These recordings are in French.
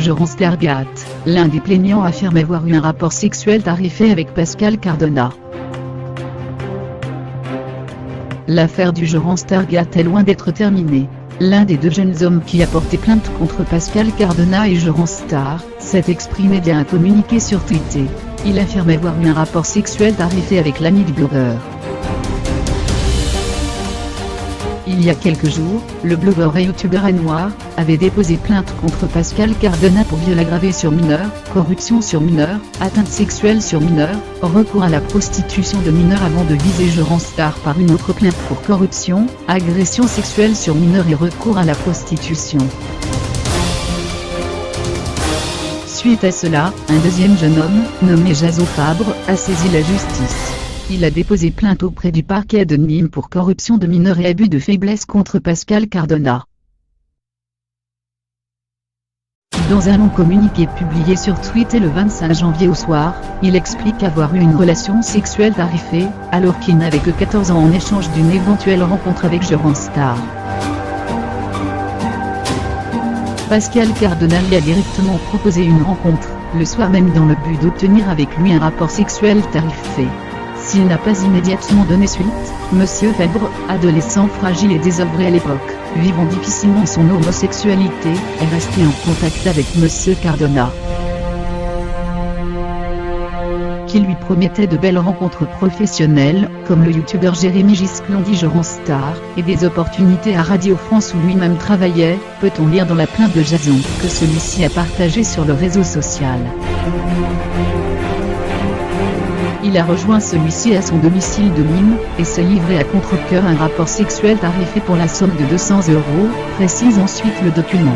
Jean Stargat, l'un des plaignants affirme avoir eu un rapport sexuel tarifé avec Pascal Cardona. L'affaire du Jean Stargat est loin d'être terminée. L'un des deux jeunes hommes qui a porté plainte contre Pascal Cardona et Jean Star, s'est exprimé via un communiqué sur Twitter. Il affirme avoir eu un rapport sexuel tarifé avec l'ami du blogueur. Il y a quelques jours, le blogueur et youtubeur Noir avait déposé plainte contre Pascal Cardona pour viol aggravé sur mineur, corruption sur mineur, atteinte sexuelle sur mineur, recours à la prostitution de mineurs avant de viser Jean Star par une autre plainte pour corruption, agression sexuelle sur mineur et recours à la prostitution. Suite à cela, un deuxième jeune homme, nommé Jason Fabre, a saisi la justice. Il a déposé plainte auprès du parquet de Nîmes pour corruption de mineurs et abus de faiblesse contre Pascal Cardona. Dans un long communiqué publié sur Twitter le 25 janvier au soir, il explique avoir eu une relation sexuelle tarifée, alors qu'il n'avait que 14 ans en échange d'une éventuelle rencontre avec Jean Star. Pascal Cardona lui a directement proposé une rencontre, le soir même dans le but d'obtenir avec lui un rapport sexuel tarifé. S'il n'a pas immédiatement donné suite, Monsieur Fabre, adolescent fragile et désœuvré à l'époque, vivant difficilement son homosexualité, est resté en contact avec Monsieur Cardona, qui lui promettait de belles rencontres professionnelles, comme le youtubeur Jérémy Gisclon dit Jean Star, et des opportunités à Radio France où lui-même travaillait, peut-on lire dans la plainte de Jason, que celui-ci a partagé sur le réseau social. Il a rejoint celui-ci à son domicile de Nîmes, et s'est livré à contre-cœur un rapport sexuel tarifé pour la somme de 200 €, précise ensuite le document.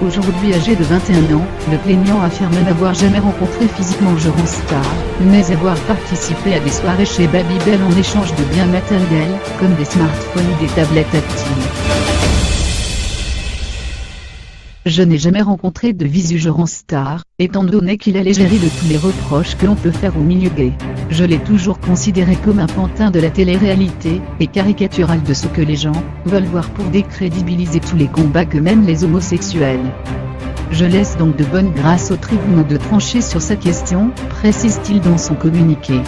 Aujourd'hui âgé de 21 ans, le plaignant affirme n'avoir jamais rencontré physiquement Jean Star, mais avoir participé à des soirées chez Babybel en échange de biens matériels, comme des smartphones ou des tablettes tactiles. Je n'ai jamais rencontré de visu Jean Star, étant donné qu'il est légéré de tous les reproches que l'on peut faire au milieu gay. Je l'ai toujours considéré comme un pantin de la télé-réalité, et caricatural de ce que les gens veulent voir pour décrédibiliser tous les combats que mènent les homosexuels. Je laisse donc de bonne grâce aux tribunaux de trancher sur cette question, précise-t-il dans son communiqué.